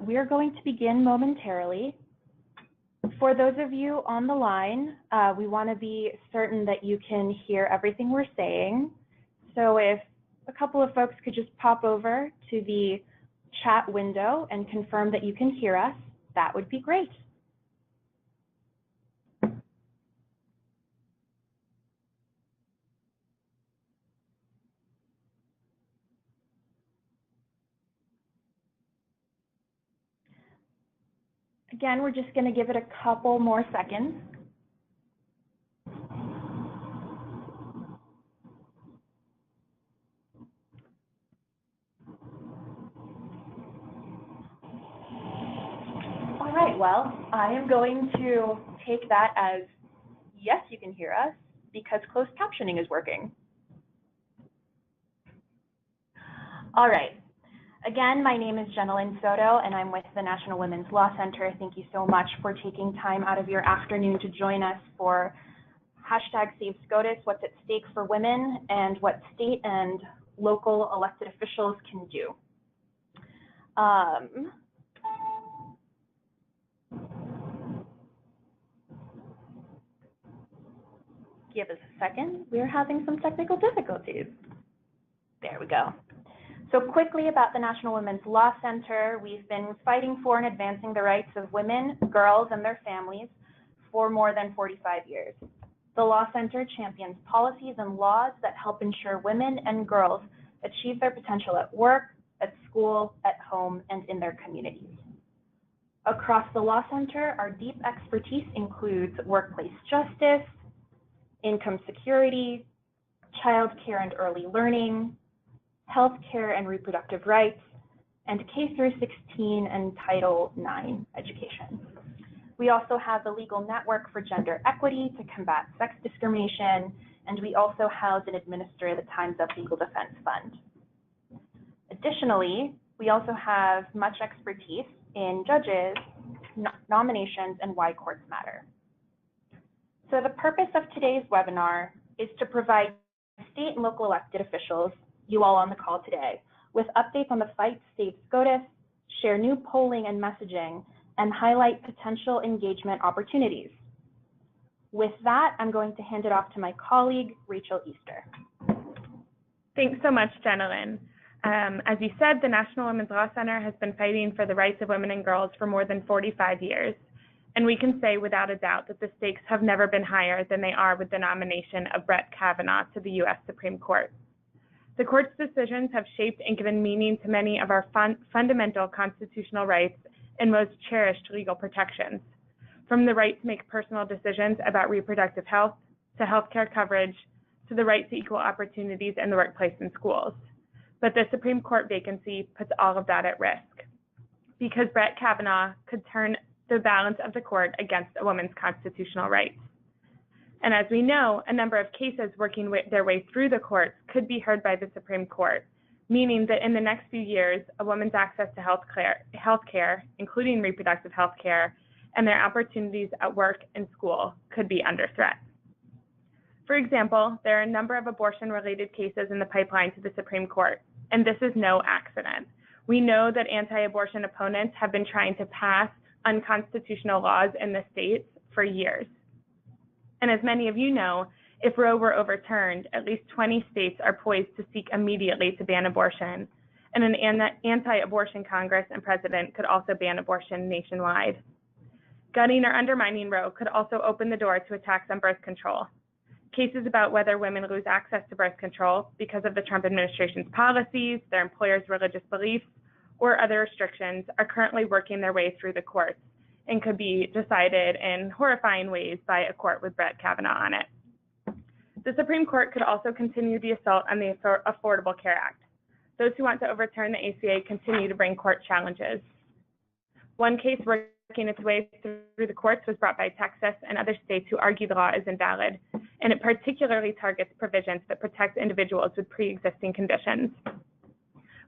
We're going to begin momentarily. For those of you on the line, we want to be certain that you can hear everything we're saying. So if a couple of folks could just pop over to the chat window and confirm that you can hear us, that would be great. Again, we're just going to give it a couple more seconds. All right, well, I am going to take that as yes, you can hear us because closed captioning is working. All right. Again, my name is Jenalyn Soto, and I'm with the National Women's Law Center. Thank you so much for taking time out of your afternoon to join us for #SaveSCOTUS, what's at stake for women, and what state and local elected officials can do. Give us a second. We're having some technical difficulties. There we go. So quickly about the National Women's Law Center, we've been fighting for and advancing the rights of women, girls, and their families for more than 45 years. The Law Center champions policies and laws that help ensure women and girls achieve their potential at work, at school, at home, and in their communities. Across the Law Center, our deep expertise includes workplace justice, income security, child care and early learning, healthcare and reproductive rights, and K-16 and Title IX education. We also have the Legal Network for Gender Equity to combat sex discrimination, and we also house and administer the Times Up Legal Defense Fund. Additionally, we also have much expertise in judges, nominations, and why courts matter. So the purpose of today's webinar is to provide state and local elected officials, you all on the call today, with updates on the fight to save SCOTUS, share new polling and messaging, and highlight potential engagement opportunities. With that, I'm going to hand it off to my colleague, Rachel Easter. Thanks so much, Jenalyn. As you said, the National Women's Law Center has been fighting for the rights of women and girls for more than 45 years. And we can say without a doubt that the stakes have never been higher than they are with the nomination of Brett Kavanaugh to the U.S. Supreme Court. The court's decisions have shaped and given meaning to many of our fundamental constitutional rights and most cherished legal protections, from the right to make personal decisions about reproductive health, to healthcare coverage, to the right to equal opportunities in the workplace and schools. But the Supreme Court vacancy puts all of that at risk, because Brett Kavanaugh could turn the balance of the court against a woman's constitutional rights. And as we know, a number of cases working their way through the courts could be heard by the Supreme Court, meaning that in the next few years, a woman's access to health care, including reproductive health care, and their opportunities at work and school could be under threat. For example, there are a number of abortion-related cases in the pipeline to the Supreme Court, and this is no accident. We know that anti-abortion opponents have been trying to pass unconstitutional laws in the states for years. And as many of you know, if Roe were overturned, at least 20 states are poised to seek immediately to ban abortion, and an anti-abortion Congress and president could also ban abortion nationwide. Gutting or undermining Roe could also open the door to attacks on birth control. Cases about whether women lose access to birth control because of the Trump administration's policies, their employers' religious beliefs, or other restrictions are currently working their way through the courts and could be decided in horrifying ways by a court with Brett Kavanaugh on it. The Supreme Court could also continue the assault on the Affordable Care Act. Those who want to overturn the ACA continue to bring court challenges. One case working its way through the courts was brought by Texas and other states who argue the law is invalid, and it particularly targets provisions that protect individuals with pre-existing conditions.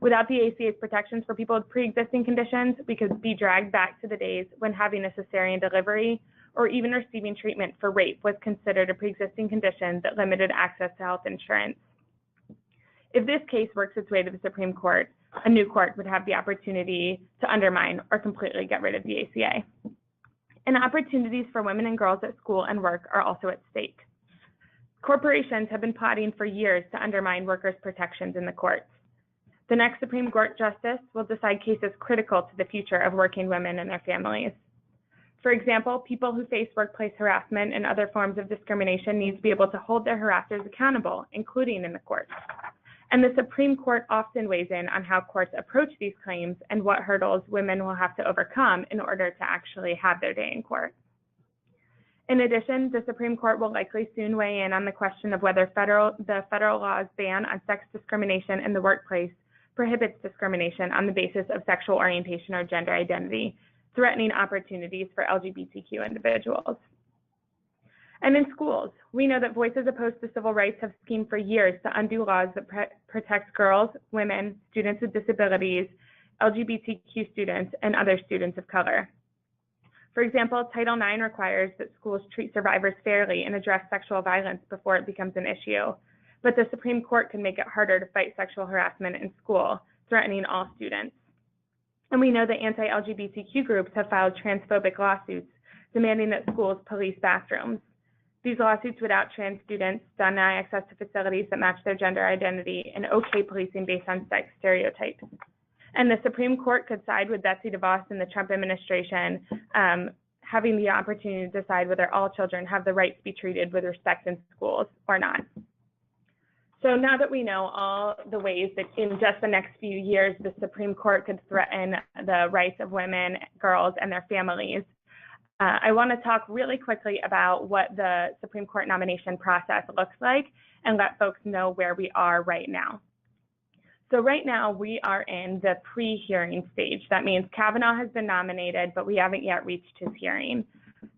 Without the ACA's protections for people with pre-existing conditions, we could be dragged back to the days when having a cesarean delivery or even receiving treatment for rape was considered a pre-existing condition that limited access to health insurance. If this case works its way to the Supreme Court, a new court would have the opportunity to undermine or completely get rid of the ACA. And opportunities for women and girls at school and work are also at stake. Corporations have been plotting for years to undermine workers' protections in the courts. The next Supreme Court justice will decide cases critical to the future of working women and their families. For example, people who face workplace harassment and other forms of discrimination need to be able to hold their harassers accountable, including in the courts. And the Supreme Court often weighs in on how courts approach these claims and what hurdles women will have to overcome in order to actually have their day in court. In addition, the Supreme Court will likely soon weigh in on the question of whether the federal law's ban on sex discrimination in the workplace prohibits discrimination on the basis of sexual orientation or gender identity, threatening opportunities for LGBTQ individuals. And in schools, we know that voices opposed to civil rights have schemed for years to undo laws that protect girls, women, students with disabilities, LGBTQ students, and other students of color. For example, Title IX requires that schools treat survivors fairly and address sexual violence before it becomes an issue. But the Supreme Court can make it harder to fight sexual harassment in school, threatening all students. And we know that anti-LGBTQ groups have filed transphobic lawsuits demanding that schools police bathrooms. These lawsuits would out trans students, deny access to facilities that match their gender identity, and okay policing based on sex stereotypes. And the Supreme Court could side with Betsy DeVos and the Trump administration, having the opportunity to decide whether all children have the right to be treated with respect in schools or not. So now that we know all the ways that in just the next few years, the Supreme Court could threaten the rights of women, girls, and their families, I want to talk really quickly about what the Supreme Court nomination process looks like and let folks know where we are right now. So right now we are in the pre-hearing stage. That means Kavanaugh has been nominated, but we haven't yet reached his hearing.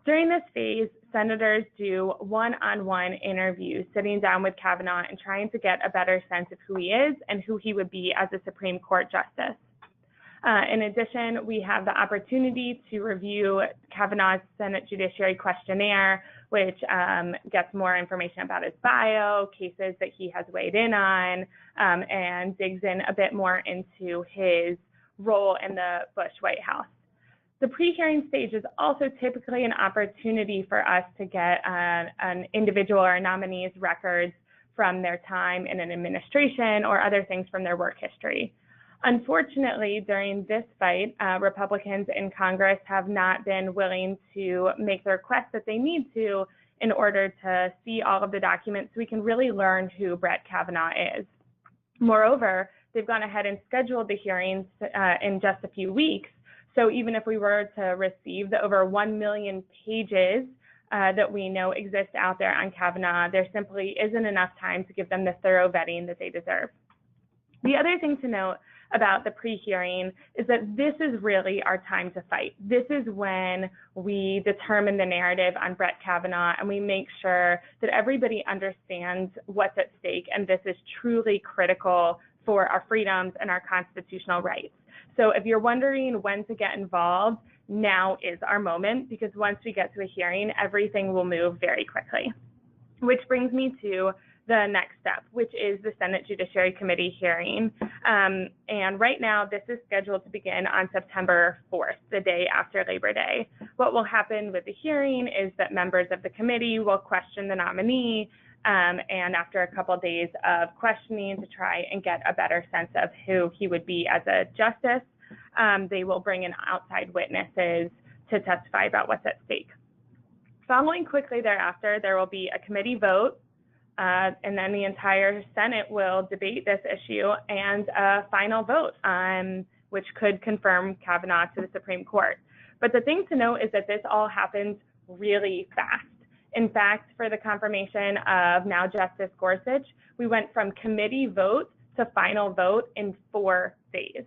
During this phase, senators do one-on-one interviews, sitting down with Kavanaugh and trying to get a better sense of who he is and who he would be as a Supreme Court justice. In addition, we have the opportunity to review Kavanaugh's Senate Judiciary Questionnaire, which gets more information about his bio, cases that he has weighed in on, and digs in a bit more into his role in the Bush White House. The pre-hearing stage is also typically an opportunity for us to get an individual or a nominee's records from their time in an administration or other things from their work history. Unfortunately, during this fight, Republicans in Congress have not been willing to make the request that they need to in order to see all of the documents so we can really learn who Brett Kavanaugh is. Moreover, they've gone ahead and scheduled the hearings in just a few weeks. So even if we were to receive the over 1 million pages that we know exist out there on Kavanaugh, there simply isn't enough time to give them the thorough vetting that they deserve. The other thing to note about the pre-hearing is that this is really our time to fight. This is when we determine the narrative on Brett Kavanaugh and we make sure that everybody understands what's at stake, and this is truly critical for our freedoms and our constitutional rights. So if you're wondering when to get involved, now is our moment, because once we get to a hearing, everything will move very quickly. Which brings me to the next step, which is the Senate Judiciary Committee hearing. And right now, this is scheduled to begin on September 4th, the day after Labor Day. What will happen with the hearing is that members of the committee will question the nominee, and after a couple of days of questioning to try and get a better sense of who he would be as a justice, they will bring in outside witnesses to testify about what's at stake. Following quickly thereafter, there will be a committee vote, and then the entire Senate will debate this issue and a final vote, which could confirm Kavanaugh to the Supreme Court. But the thing to note is that this all happens really fast. In fact, for the confirmation of now Justice Gorsuch, we went from committee vote to final vote in 4 days.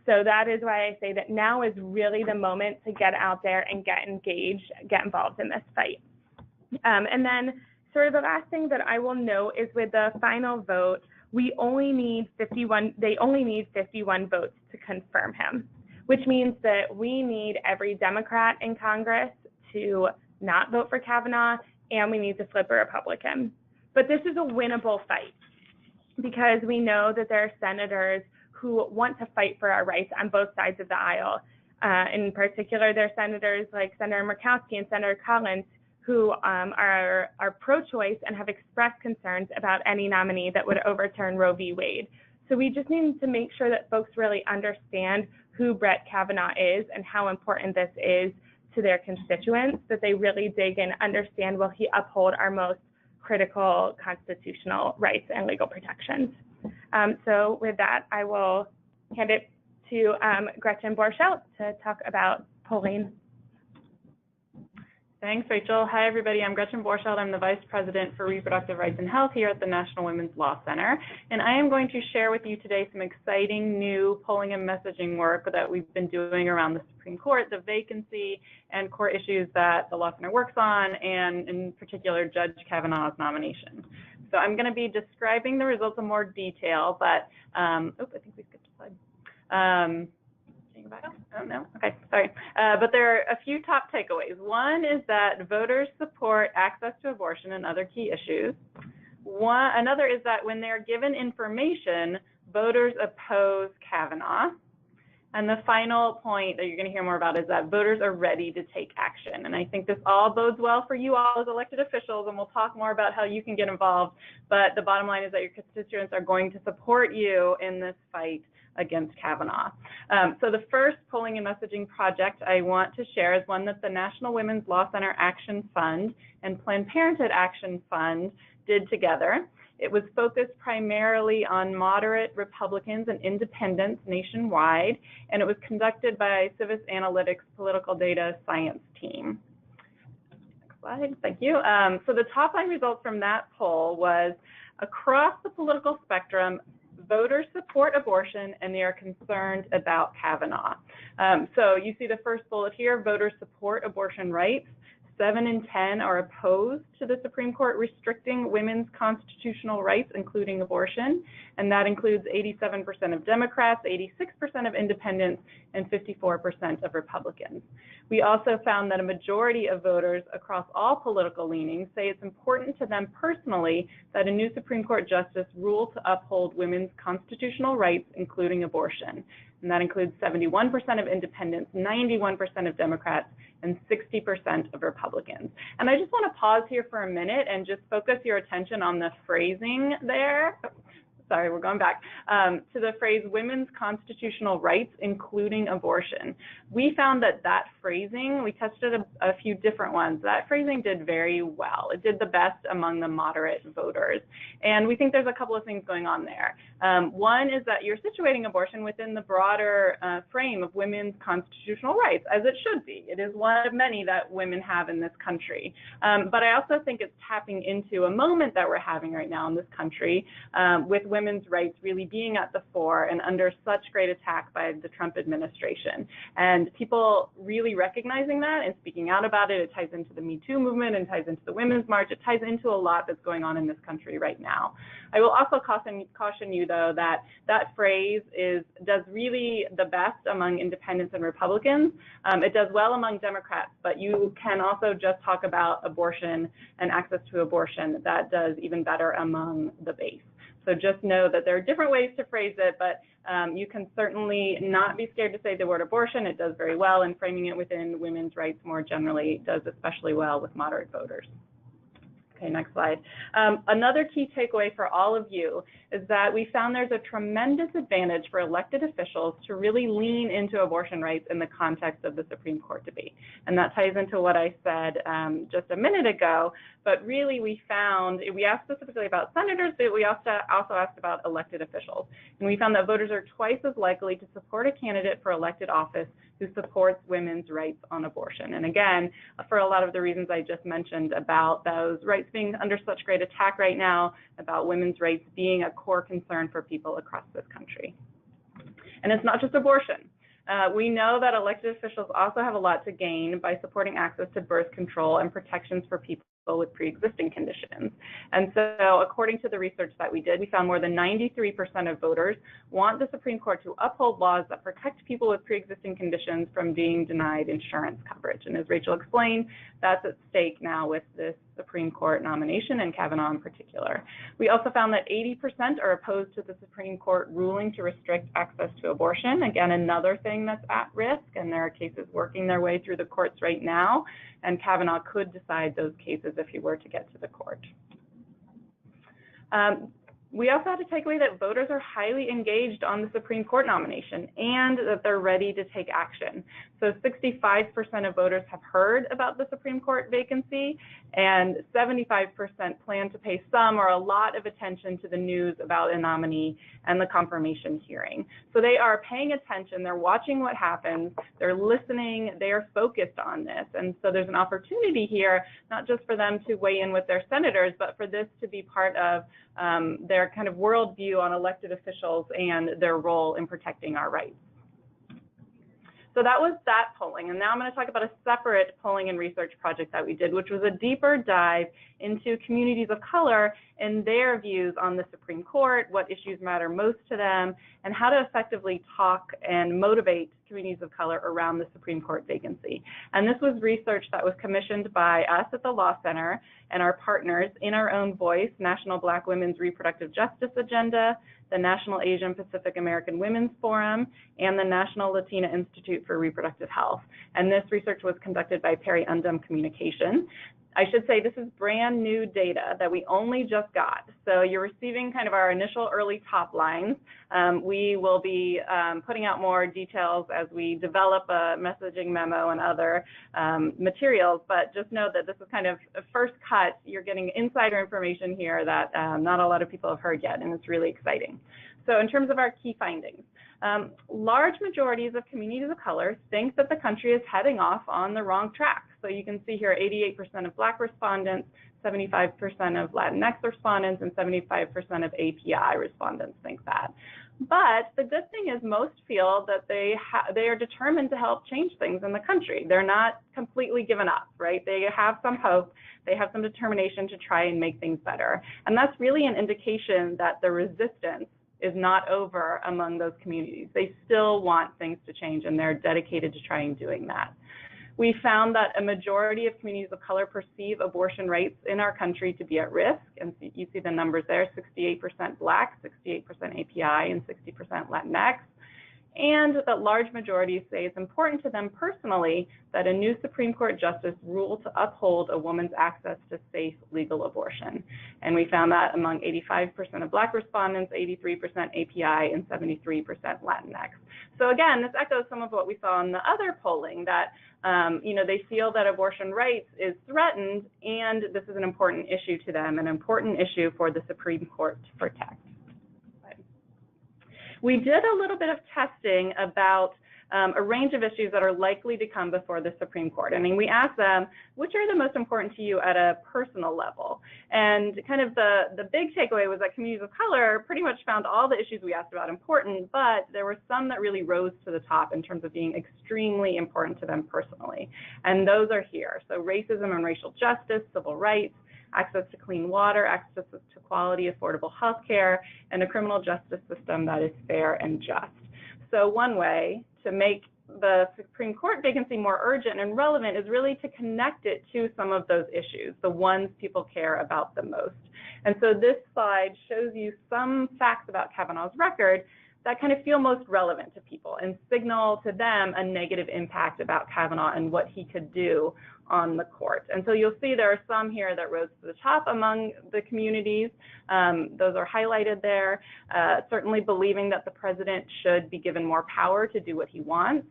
So that is why I say that now is really the moment to get out there and get engaged, get involved in this fight. And then sort of the last thing that I will note is with the final vote, they only need 51 votes to confirm him, which means that we need every Democrat in Congress to not vote for Kavanaugh, and we need to flip a Republican. But this is a winnable fight because we know that there are senators who want to fight for our rights on both sides of the aisle. In particular, there are senators like Senator Murkowski and Senator Collins who are pro-choice and have expressed concerns about any nominee that would overturn Roe v. Wade. So we just need to make sure that folks really understand who Brett Kavanaugh is and how important this is to their constituents, that they really dig and understand, will he uphold our most critical constitutional rights and legal protections. So with that, I will hand it to Gretchen Borchelt to talk about polling. Thanks, Rachel. Hi, everybody. I'm Gretchen Borchelt. I'm the Vice President for Reproductive Rights and Health here at the National Women's Law Center. And I am going to share with you today some exciting new polling and messaging work that we've been doing around the Supreme Court, the vacancy, and core issues that the Law Center works on, and in particular, Judge Kavanaugh's nomination. So I'm going to be describing the results in more detail, but, I think we skipped a slide. Back? Oh, no? Okay, sorry. But there are a few top takeaways. One is that voters support access to abortion and other key issues. Another is that when they're given information, voters oppose Kavanaugh. And the final point that you're going to hear more about is that voters are ready to take action. And I think this all bodes well for you all as elected officials, and we'll talk more about how you can get involved. But the bottom line is that your constituents are going to support you in this fight against Kavanaugh. So the first polling and messaging project I want to share is one that the National Women's Law Center Action Fund and Planned Parenthood Action Fund did together. It was focused primarily on moderate Republicans and independents nationwide, and it was conducted by Civis Analytics Political Data Science team. Next slide, thank you. So the top line results from that poll was, across the political spectrum, voters support abortion and they are concerned about Kavanaugh. So you see the first bullet here, voters support abortion rights. 7 in 10 are opposed to the Supreme Court restricting women's constitutional rights, including abortion, and that includes 87% of Democrats, 86% of independents, and 54% of Republicans. We also found that a majority of voters across all political leanings say it's important to them personally that a new Supreme Court justice rule to uphold women's constitutional rights, including abortion. And that includes 71% of independents, 91% of Democrats, and 60% of Republicans. And I just want to pause here for a minute and just focus your attention on the phrasing there. Sorry, we're going back to the phrase women's constitutional rights, including abortion. We found that that phrasing, we tested a few different ones. That phrasing did very well. It did the best among the moderate voters. And we think there's a couple of things going on there. One is that you're situating abortion within the broader frame of women's constitutional rights, as it should be. It is one of many that women have in this country. But I also think it's tapping into a moment that we're having right now in this country with women's rights really being at the fore and under such great attack by the Trump administration. And people really recognizing that and speaking out about it. It ties into the Me Too movement and ties into the Women's March. It ties into a lot that's going on in this country right now. I will also caution you, though, that that phrase does really the best among independents and Republicans. It does well among Democrats, but you can also just talk about abortion and access to abortion. That does even better among the base. So just know that there are different ways to phrase it, but you can certainly not be scared to say the word abortion. It does very well, and framing it within women's rights more generally does especially well with moderate voters. Okay, next slide. Another key takeaway for all of you is that we found there's a tremendous advantage for elected officials to really lean into abortion rights in the context of the Supreme Court debate. And that ties into what I said just a minute ago, but really we asked specifically about senators, but we also asked about elected officials. And we found that voters are twice as likely to support a candidate for elected office who supports women's rights on abortion. And again, for a lot of the reasons I just mentioned about those rights being under such great attack right now, about women's rights being a core concern for people across this country. And it's not just abortion. We know that elected officials also have a lot to gain by supporting access to birth control and protections for people with pre-existing conditions. And so according to the research that we did, we found more than 93% of voters want the Supreme Court to uphold laws that protect people with pre-existing conditions from being denied insurance coverage. And as Rachel explained, that's at stake now with this Supreme Court nomination, and Kavanaugh in particular. We also found that 80% are opposed to the Supreme Court ruling to restrict access to abortion. Again, another thing that's at risk, and there are cases working their way through the courts right now, and Kavanaugh could decide those cases if he were to get to the court. We also had to take away that voters are highly engaged on the Supreme Court nomination and that they're ready to take action. So 65% of voters have heard about the Supreme Court vacancy, and 75% plan to pay some or a lot of attention to the news about a nominee and the confirmation hearing. So they are paying attention, they're watching what happens, they're listening, they are focused on this. And so there's an opportunity here, not just for them to weigh in with their senators, but for this to be part of their kind of worldview on elected officials and their role in protecting our rights. So that was that polling, and now I'm going to talk about a separate polling and research project that we did, which was a deeper dive into communities of color and their views on the Supreme Court, what issues matter most to them, and how to effectively talk and motivate communities of color around the Supreme Court vacancy. And this was research that was commissioned by us at the Law Center and our partners In Our Own Voice, National Black Women's Reproductive Justice Agenda, the National Asian Pacific American Women's Forum, and the National Latina Institute for Reproductive Health. And this research was conducted by Perry Undum Communication. I should say this is brand new data that we only just got. So you're receiving kind of our initial early top lines. We will be putting out more details as we develop a messaging memo and other materials, but just know that this is kind of a first cut. You're getting insider information here that not a lot of people have heard yet, and it's really exciting. So in terms of our key findings, large majorities of communities of color think that the country is heading off on the wrong track. So you can see here 88% of Black respondents, 75% of Latinx respondents, and 75% of API respondents think that. But the good thing is most feel that they are determined to help change things in the country. They're not completely given up, right? They have some hope, they have some determination to try and make things better. And that's really an indication that the resistance is not over among those communities. They still want things to change, and they're dedicated to trying doing that. We found that a majority of communities of color perceive abortion rates in our country to be at risk, and you see the numbers there, 68% Black, 68% API, and 60% Latinx. And that large majorities say it's important to them personally that a new Supreme Court justice rule to uphold a woman's access to safe legal abortion. And we found that among 85% of Black respondents, 83% API, and 73% Latinx. So again, this echoes some of what we saw in the other polling, that they feel that abortion rights is threatened, and this is an important issue to them, an important issue for the Supreme Court to protect. We did a little bit of testing about a range of issues that are likely to come before the Supreme Court. I mean, we asked them, which are the most important to you at a personal level? And kind of the big takeaway was that communities of color pretty much found all the issues we asked about important, but there were some that really rose to the top in terms of being extremely important to them personally. And those are here. So racism and racial justice, civil rights, access to clean water, access to quality, affordable health care, and a criminal justice system that is fair and just. So one way to make the Supreme Court vacancy more urgent and relevant is really to connect it to some of those issues, the ones people care about the most. And so this slide shows you some facts about Kavanaugh's record that kind of feel most relevant to people and signal to them a negative impact about Kavanaugh and what he could do on the court. And so you'll see there are some here that rose to the top among the communities. Those are highlighted there. Certainly believing that the president should be given more power to do what he wants.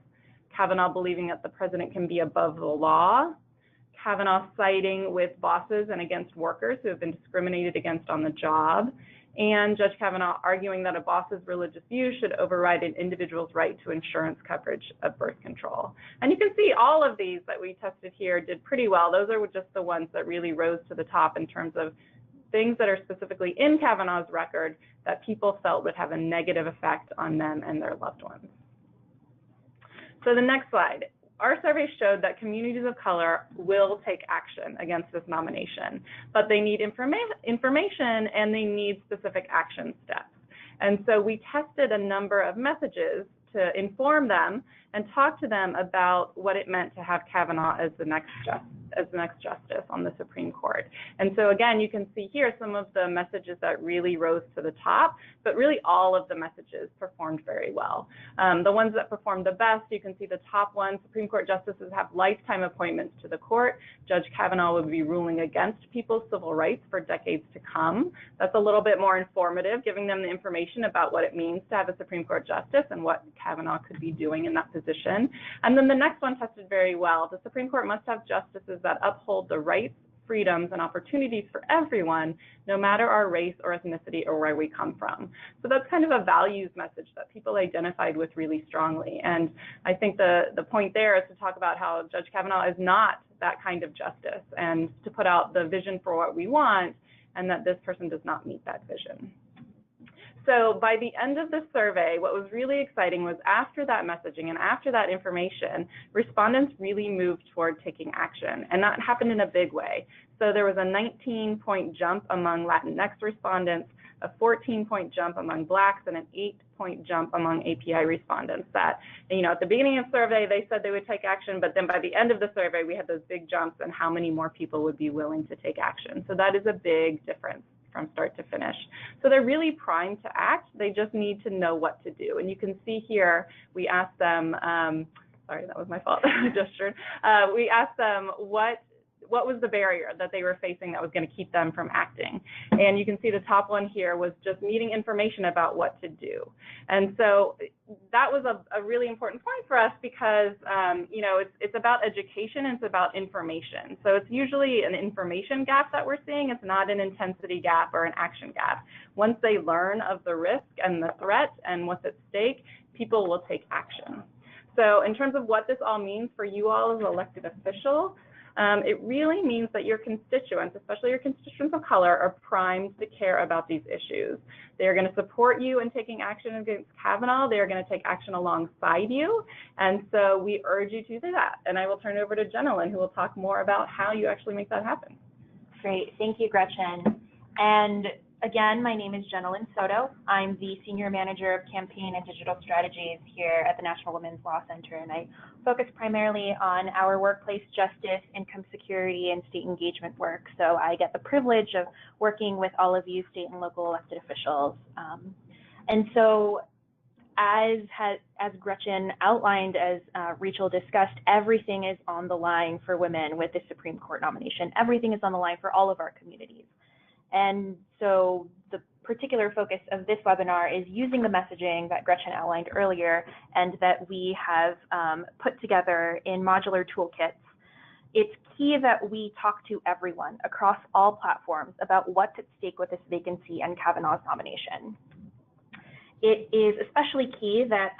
Kavanaugh believing that the president can be above the law. Kavanaugh siding with bosses and against workers who have been discriminated against on the job. And Judge Kavanaugh arguing that a boss's religious views should override an individual's right to insurance coverage of birth control. And you can see all of these that we tested here did pretty well. Those are just the ones that really rose to the top in terms of things that are specifically in Kavanaugh's record that people felt would have a negative effect on them and their loved ones. So the next slide. Our survey showed that communities of color will take action against this nomination, but they need information and they need specific action steps. And so we tested a number of messages to inform them and talk to them about what it meant to have Kavanaugh as the next justice on the Supreme Court. And so again, you can see here some of the messages that really rose to the top, but really all of the messages performed very well. The ones that performed the best, you can see the top one: Supreme Court justices have lifetime appointments to the court. Judge Kavanaugh would be ruling against people's civil rights for decades to come. That's a little bit more informative, giving them the information about what it means to have a Supreme Court justice and what Kavanaugh could be doing in that position. And then the next one tested very well. The Supreme Court must have justices that uphold the rights, freedoms, and opportunities for everyone, no matter our race or ethnicity or where we come from. So that's kind of a values message that people identified with really strongly. And I think the point there is to talk about how Judge Kavanaugh is not that kind of justice, and to put out the vision for what we want, and that this person does not meet that vision. So by the end of the survey, what was really exciting was after that messaging and after that information, respondents really moved toward taking action, and that happened in a big way. So there was a 19-point jump among Latinx respondents, a 14-point jump among Blacks, and an 8-point jump among API respondents. That, at the beginning of the survey, they said they would take action, but then by the end of the survey, we had those big jumps in how many more people would be willing to take action. So that is a big difference from start to finish. So they're really primed to act. They just need to know what to do. And you can see here, we asked them, sorry, that was my fault, I gestured. We asked them what was the barrier that they were facing that was going to keep them from acting. And you can see the top one here was just needing information about what to do. And so that was a really important point for us because, it's about education and it's about information. So it's usually an information gap that we're seeing. It's not an intensity gap or an action gap. Once they learn of the risk and the threat and what's at stake, people will take action. So in terms of what this all means for you all as elected officials, it really means that your constituents, especially your constituents of color, are primed to care about these issues. They are going to support you in taking action against Kavanaugh. They are going to take action alongside you. And so we urge you to do that. And I will turn it over to Jenilyn, who will talk more about how you actually make that happen. Great. Thank you, Gretchen. And again, my name is Jenilyn Soto. I'm the Senior Manager of Campaign and Digital Strategies here at the National Women's Law Center, and I focus primarily on our workplace justice, income security, and state engagement work. So I get the privilege of working with all of you state and local elected officials. And so as Gretchen outlined, as Rachel discussed, everything is on the line for women with the Supreme Court nomination. Everything is on the line for all of our communities. And so the particular focus of this webinar is using the messaging that Gretchen outlined earlier and that we have put together in modular toolkits. It's key that we talk to everyone across all platforms about what's at stake with this vacancy and Kavanaugh's nomination. It is especially key that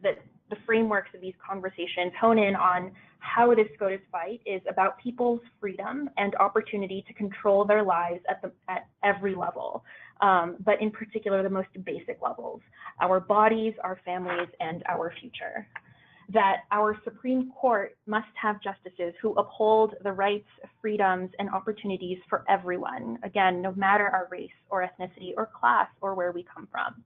that the frameworks of these conversations hone in on how this SCOTUS fight is about people's freedom and opportunity to control their lives at every level, but in particular the most basic levels: our bodies, our families, and our future. That our Supreme Court must have justices who uphold the rights, freedoms, and opportunities for everyone, again, no matter our race or ethnicity or class or where we come from.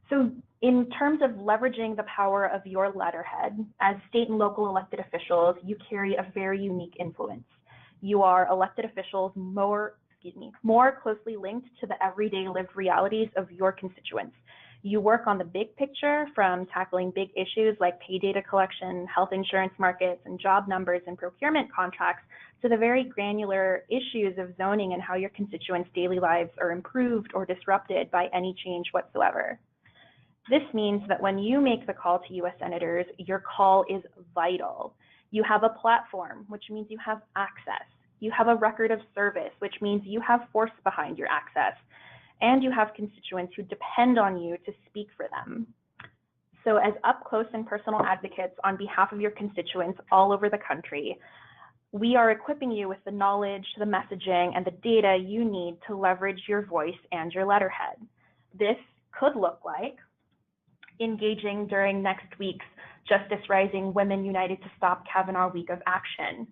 So in terms of leveraging the power of your letterhead, as state and local elected officials, you carry a very unique influence. You are elected officials more closely linked to the everyday lived realities of your constituents. You work on the big picture, from tackling big issues like pay data collection, health insurance markets, and job numbers and procurement contracts, to the very granular issues of zoning and how your constituents' daily lives are improved or disrupted by any change whatsoever. This means that when you make the call to U.S. senators, your call is vital. You have a platform, which means you have access. You have a record of service, which means you have force behind your access. And you have constituents who depend on you to speak for them. So as up close and personal advocates on behalf of your constituents all over the country, we are equipping you with the knowledge, the messaging, and the data you need to leverage your voice and your letterhead. This could look like engaging during next week's Justice Rising Women United to Stop Kavanaugh Week of Action.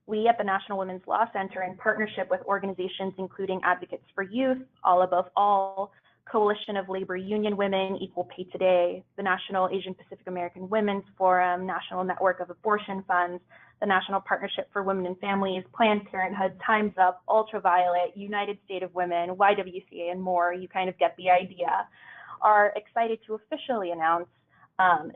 We at the National Women's Law Center, in partnership with organizations including Advocates for Youth, All Above All, Coalition of Labor Union Women, Equal Pay Today, the National Asian Pacific American Women's Forum, National Network of Abortion Funds, the National Partnership for Women and Families, Planned Parenthood, Time's Up, Ultraviolet, United State of Women, YWCA, and more, you kind of get the idea, are excited to officially announce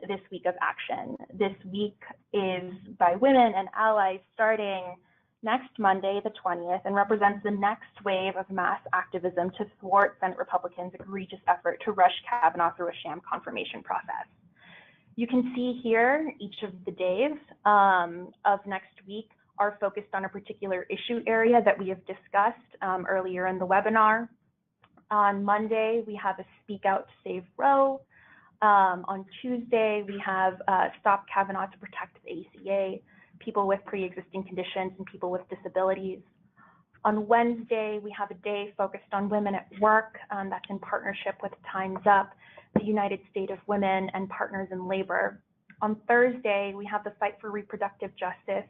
this week of action. This week is by women and allies starting next Monday, the 20th, and represents the next wave of mass activism to thwart Senate Republicans' egregious effort to rush Kavanaugh through a sham confirmation process. You can see here each of the days of next week are focused on a particular issue area that we have discussed earlier in the webinar. On Monday, we have a Speak Out to Save Roe. On Tuesday, we have Stop Kavanaugh to Protect the ACA, people with pre-existing conditions and people with disabilities. On Wednesday, we have a day focused on women at work. That's in partnership with Time's Up, the United State of Women, and Partners in Labor. On Thursday, we have the Fight for Reproductive Justice,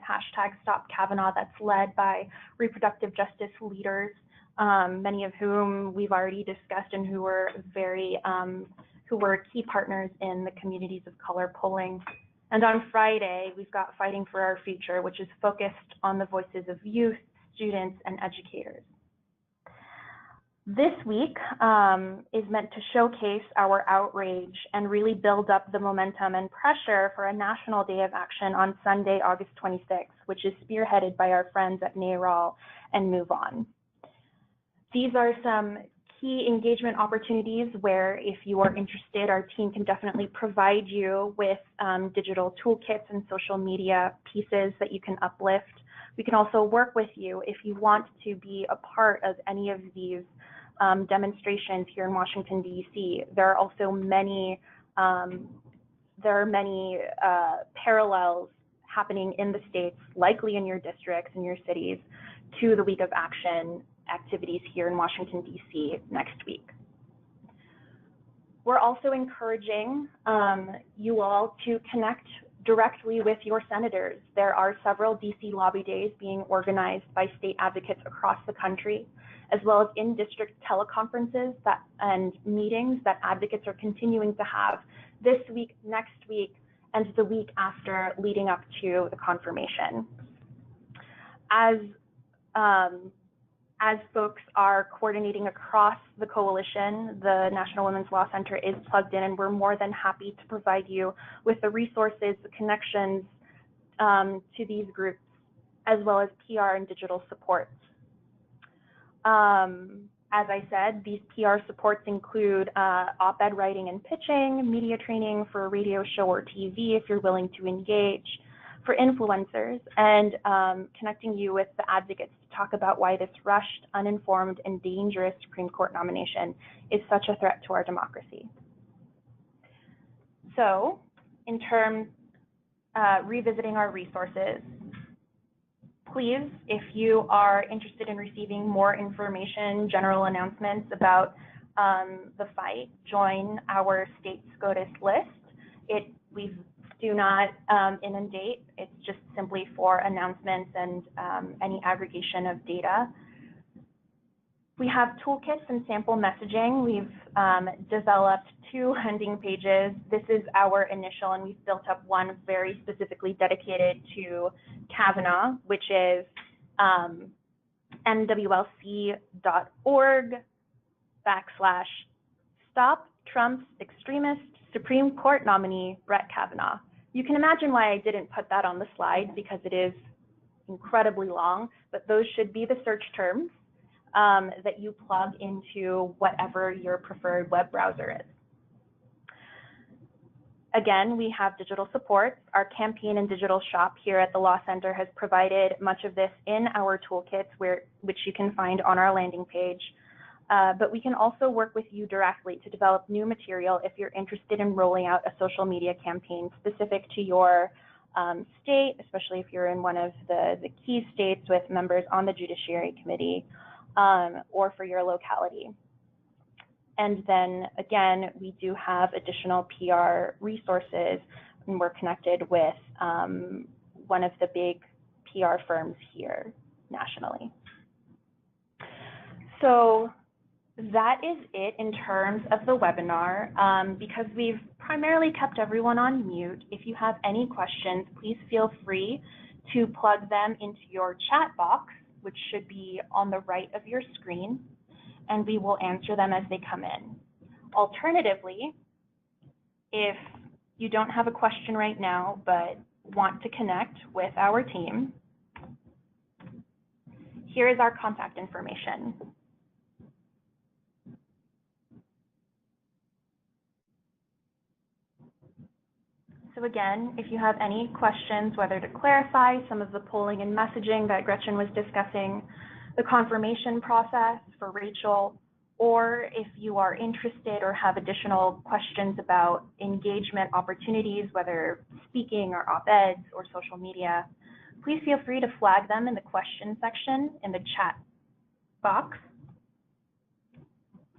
#StopKavanaugh, that's led by reproductive justice leaders, many of whom we've already discussed and who were key partners in the communities of color polling. And on Friday, we've got Fighting for Our Future, which is focused on the voices of youth, students, and educators. This week is meant to showcase our outrage and really build up the momentum and pressure for a national day of action on Sunday, August 26th, which is spearheaded by our friends at NARAL and Move On. These are some key engagement opportunities where, if you are interested, our team can definitely provide you with digital toolkits and social media pieces that you can uplift. We can also work with you if you want to be a part of any of these demonstrations here in Washington, D.C. There are also many parallels happening in the states, likely in your districts and your cities, to the Week of Action activities here in Washington, D.C. next week. We're also encouraging you all to connect directly with your senators. There are several D.C. lobby days being organized by state advocates across the country, as well as in-district teleconferences and meetings that advocates are continuing to have this week, next week, and the week after leading up to the confirmation. As folks are coordinating across the coalition, the National Women's Law Center is plugged in, and we're more than happy to provide you with the resources, the connections to these groups, as well as PR and digital supports. As I said, these PR supports include op-ed writing and pitching, media training for a radio show or TV if you're willing to engage, for influencers, and connecting you with the advocates to talk about why this rushed, uninformed, and dangerous Supreme Court nomination is such a threat to our democracy. So, in terms revisiting our resources, please, if you are interested in receiving more information, general announcements about the fight, join our state SCOTUS list. We do not inundate. It's just simply for announcements and any aggregation of data. We have toolkits and sample messaging. We've developed 2 landing pages. This is our initial, and we've built up one very specifically dedicated to Kavanaugh, which is NWLC.org/Stop Trump's Extremist Supreme Court Nominee Brett Kavanaugh. You can imagine why I didn't put that on the slide, because it is incredibly long, but those should be the search terms that you plug into whatever your preferred web browser is. Again, we have digital support. Our campaign and digital shop here at the Law Center has provided much of this in our toolkits, which you can find on our landing page. But we can also work with you directly to develop new material if you're interested in rolling out a social media campaign specific to your state, especially if you're in one of the key states with members on the Judiciary Committee, or for your locality. And then again, we do have additional PR resources, and we're connected with one of the big PR firms here nationally. So That is it in terms of the webinar. Because we've primarily kept everyone on mute, if you have any questions, please feel free to plug them into your chat box, which should be on the right of your screen, and we will answer them as they come in. Alternatively, if you don't have a question right now but want to connect with our team, here is our contact information. So again, if you have any questions, whether to clarify some of the polling and messaging that Gretchen was discussing, the confirmation process for Rachel, or if you are interested or have additional questions about engagement opportunities, whether speaking or op-eds or social media, please feel free to flag them in the question section in the chat box,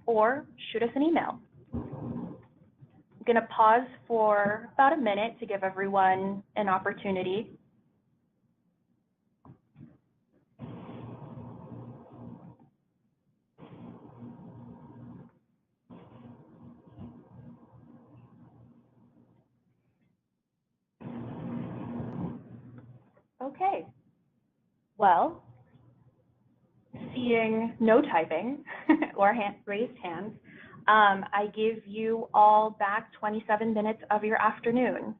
or shoot us an email. I'm going to pause for about a minute to give everyone an opportunity. Okay. Well, seeing no typing or raised hands, I give you all back 27 minutes of your afternoon.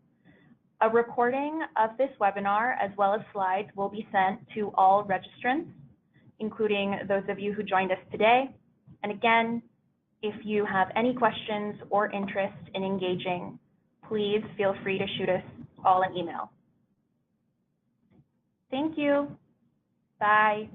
A recording of this webinar, as well as slides, will be sent to all registrants, including those of you who joined us today. And again, if you have any questions or interest in engaging, please feel free to shoot us all an email. Thank you. Bye.